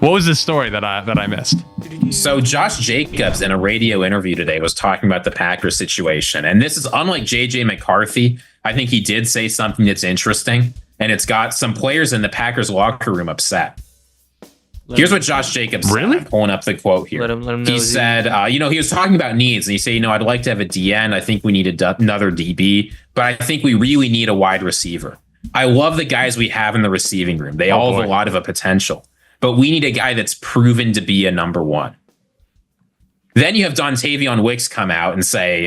What was the story that I missed? So Josh Jacobs in a radio interview today was talking about the Packers situation. And this is unlike JJ McCarthy. I think he did say something that's interesting, and it's got some players in the Packers locker room upset. Here's what Josh Jacobs said. I'm pulling up the quote here. Let him he said, he was talking about needs, and he said, I'd like to have a DN. I think we need another DB, but I think we really need a wide receiver. I love the guys we have in the receiving room. They all have a lot of a potential, but we need a guy that's proven to be a number one. Then you have Dontayvion Wicks come out and say,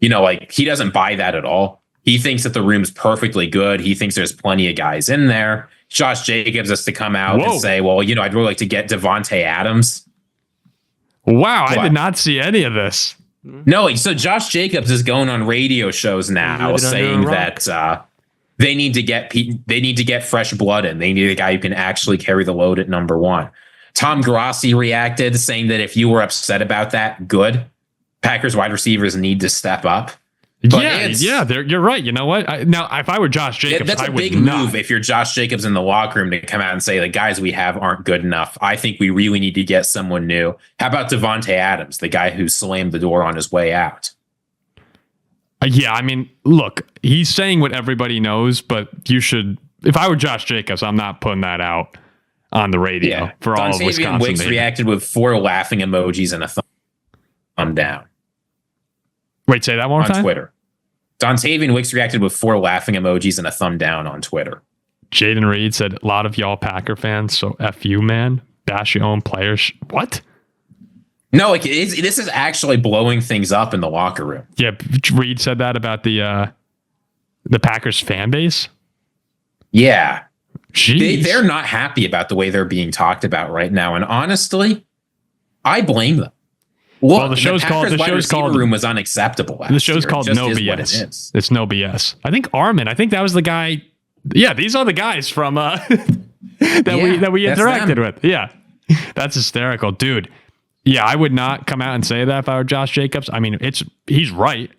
he doesn't buy that at all. He thinks that the room's perfectly good. He thinks there's plenty of guys in there. Josh Jacobs has to come out and say, well, I'd really like to get Davante Adams. Wow, I did not see any of this. No, so Josh Jacobs is going on radio shows now saying that they need to get fresh blood in. They need a guy who can actually carry the load at number one. Tom Grassi reacted saying that if you were upset about that, good. Packers wide receivers need to step up. But you're right. You know what? Now, if I were Josh Jacobs, that's a big move. If you're Josh Jacobs in the locker room to come out and say the guys we have aren't good enough, I think we really need to get someone new. How about Davante Adams, the guy who slammed the door on his way out? Look, he's saying what everybody knows, but you should. If I were Josh Jacobs, I'm not putting that out on the radio for all of Wisconsin. Dontayvion Wicks reacted with 4 laughing emojis and a thumb down. Wait, say that one more time? On Twitter. Dontayvion Wicks reacted with 4 laughing emojis and a thumb down on Twitter. Jayden Reed said, a lot of y'all Packer fans, so F you, man. Bash your own players. What? No, this is actually blowing things up in the locker room. Yeah, Reed said that about the Packers fan base? Yeah. They're not happy about the way they're being talked about right now. And honestly, I blame them. Well, the show's called room was unacceptable. The show's called No BS. It's No BS. I think that was the guy. Yeah, these are the guys from that we interacted with. Yeah, that's hysterical, dude. Yeah, I would not come out and say that if I were Josh Jacobs. I mean, he's right.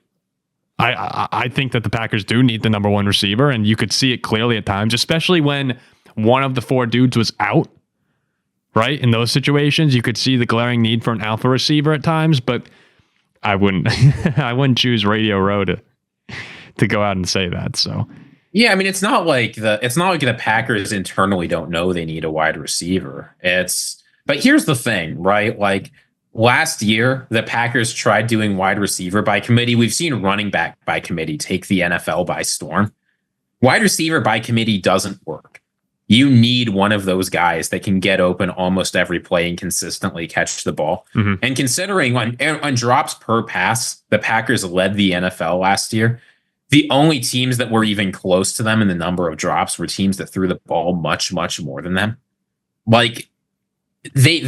I think that the Packers do need the number one receiver, and you could see it clearly at times, especially when one of the 4 dudes was out. Right? In those situations, you could see the glaring need for an alpha receiver at times, but I wouldn't choose Radio Row to go out and say that. So yeah, I mean, it's not like the Packers internally don't know they need a wide receiver. But here's the thing, right? Like last year, the Packers tried doing wide receiver by committee. We've seen running back by committee take the NFL by storm. Wide receiver by committee doesn't work. You need one of those guys that can get open almost every play and consistently catch the ball. Mm-hmm. And considering on drops per pass, the Packers led the NFL last year. The only teams that were even close to them in the number of drops were teams that threw the ball much, much more than them. Like they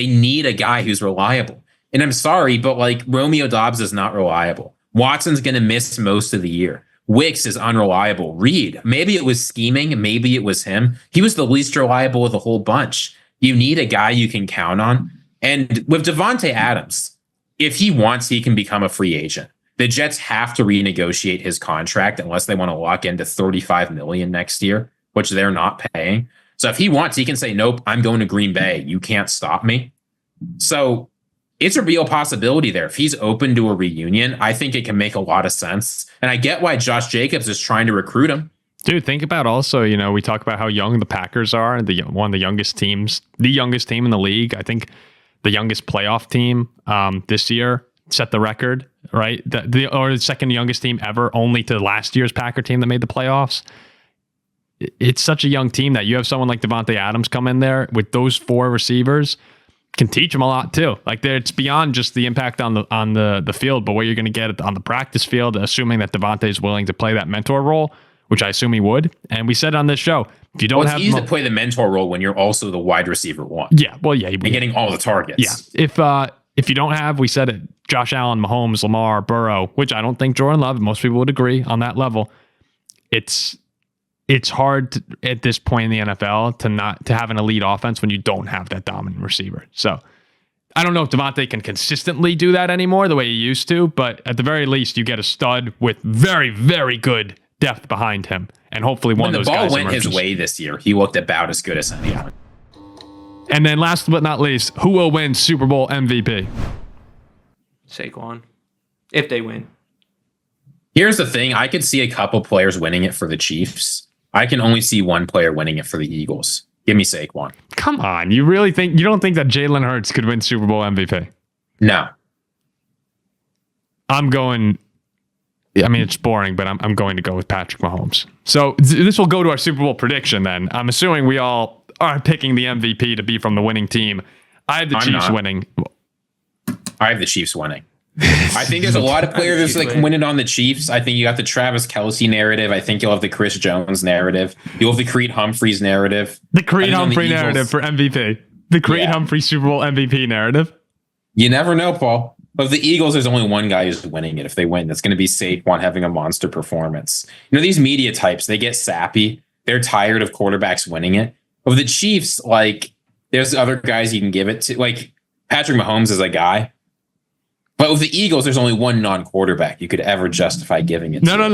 need a guy who's reliable. And I'm sorry, but like Romeo Doubs is not reliable. Watson's going to miss most of the year. Wicks is unreliable. Reed, maybe it was scheming, maybe it was him. He was the least reliable of the whole bunch. You need a guy you can count on. And with Davante Adams, if he wants, he can become a free agent. The Jets have to renegotiate his contract unless they want to lock into $35 million next year, which they're not paying. So if he wants, he can say, nope, I'm going to Green Bay. You can't stop me. So it's a real possibility there. If he's open to a reunion, I think it can make a lot of sense. And I get why Josh Jacobs is trying to recruit him. Dude, think about also, we talk about how young the Packers are, one of the youngest teams, the youngest team in the league. I think the youngest playoff team this year set the record, right? The second youngest team ever, only to last year's Packer team that made the playoffs. It's such a young team that you have someone like Davante Adams come in there with those 4 receivers, can teach them a lot too. Like it's beyond just the impact on the field, but what you're going to get on the practice field, assuming that Davante is willing to play that mentor role, which I assume he would. And we said on this show, if you don't have, it's easy to play the mentor role when you're also the wide receiver 1. Yeah, well, yeah, and getting all the targets. Yeah, if you don't have, we said it, Josh Allen, Mahomes, Lamar, Burrow, which I don't think Jordan Love, most people would agree on that level. It's hard at this point in the NFL to have an elite offense when you don't have that dominant receiver. So I don't know if Davante can consistently do that anymore the way he used to, but at the very least, you get a stud with very, very good depth behind him, and hopefully one of those guys. When the ball went his way this year, he looked about as good as anyone. And then last but not least, who will win Super Bowl MVP? Saquon, if they win. Here's the thing. I could see a couple players winning it for the Chiefs. I can only see one player winning it for the Eagles. Give me Saquon. Come on. You don't think that Jalen Hurts could win Super Bowl MVP? No. I'm going, I mean, it's boring, but I'm going to go with Patrick Mahomes. So this will go to our Super Bowl prediction then. I'm assuming we all are picking the MVP to be from the winning team. I have the Chiefs winning. I have the Chiefs winning. I think there's a lot of players that can win it on the Chiefs. I think you got the Travis Kelce narrative. I think you'll have the Chris Jones narrative. You'll have the Creed Humphreys narrative. The Creed Humphrey narrative for MVP. The Creed Humphrey Super Bowl MVP narrative. You never know, Paul. Of the Eagles, there's only one guy who's winning it. If they win, that's going to be Saquon having a monster performance. You know, these media types, they get sappy. They're tired of quarterbacks winning it. Of the Chiefs, like, there's other guys you can give it to. Like, Patrick Mahomes is a guy. But with the Eagles, there's only one non-quarterback you could ever justify giving it to. No.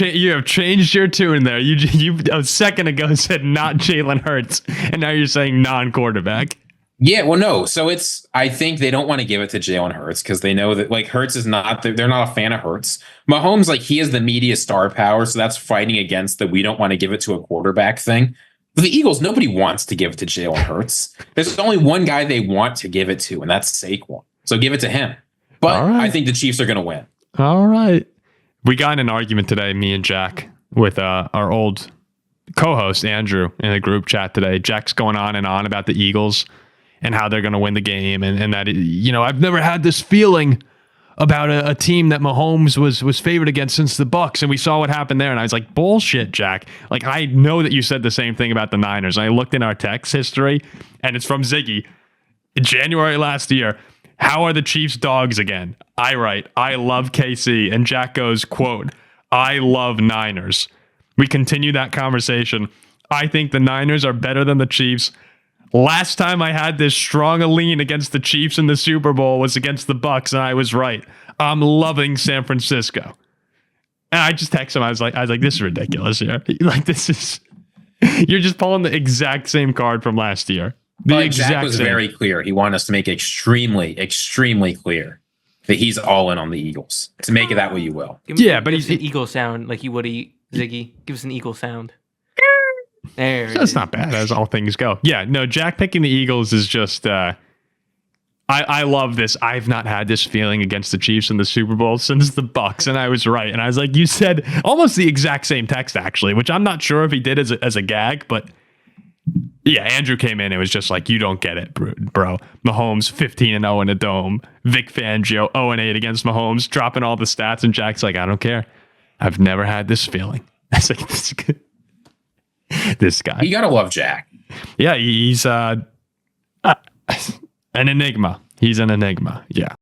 You have changed your tune there. You a second ago said not Jalen Hurts, and now you're saying non-quarterback. Yeah, well, no. So I think they don't want to give it to Jalen Hurts because they know that, like, Hurts is not, they're not a fan of Hurts. Mahomes, like, he is the media star power, so that's fighting against the we don't want to give it to a quarterback thing. But the Eagles, nobody wants to give it to Jalen Hurts. There's only one guy they want to give it to, and that's Saquon. So give it to him. But I think the Chiefs are going to win. All right. We got in an argument today, me and Jack, with our old co-host, Andrew, in a group chat today. Jack's going on and on about the Eagles and how they're going to win the game. And that, you know, I've never had this feeling about a team that Mahomes was favored against since the Bucs. And we saw what happened there. And I was like, bullshit, Jack. Like, I know that you said the same thing about the Niners. And I looked in our text history, and it's from Ziggy. In January last year, how are the Chiefs dogs again? I write, I love KC. And Jack goes, quote, I love Niners. We continue that conversation. I think the Niners are better than the Chiefs. Last time I had this strong a lean against the Chiefs in the Super Bowl was against the Bucs, and I was right. I'm loving San Francisco. And I just texted him. I was like, this is ridiculous here. Like, this is, you're just pulling the exact same card from last year. Jack was very clear. He wanted us to make extremely, extremely clear that he's all in on the Eagles. To make it that way you will. But he's an Eagle sound like you would Ziggy. Give us an Eagle sound. That's not bad as all things go. Yeah, no, Jack picking the Eagles is just I love this. I've not had this feeling against the Chiefs in the Super Bowl since the Bucs, and I was right. And I was like, you said almost the exact same text actually, which I'm not sure if he did as a gag, but yeah, Andrew came in and was just like, you don't get it, bro. Mahomes 15-0 in a dome. Vic Fangio 0-8 against Mahomes, dropping all the stats. And Jack's like, I don't care. I've never had this feeling. I was like, this guy. You gotta love Jack. Yeah, he's an enigma. He's an enigma. Yeah.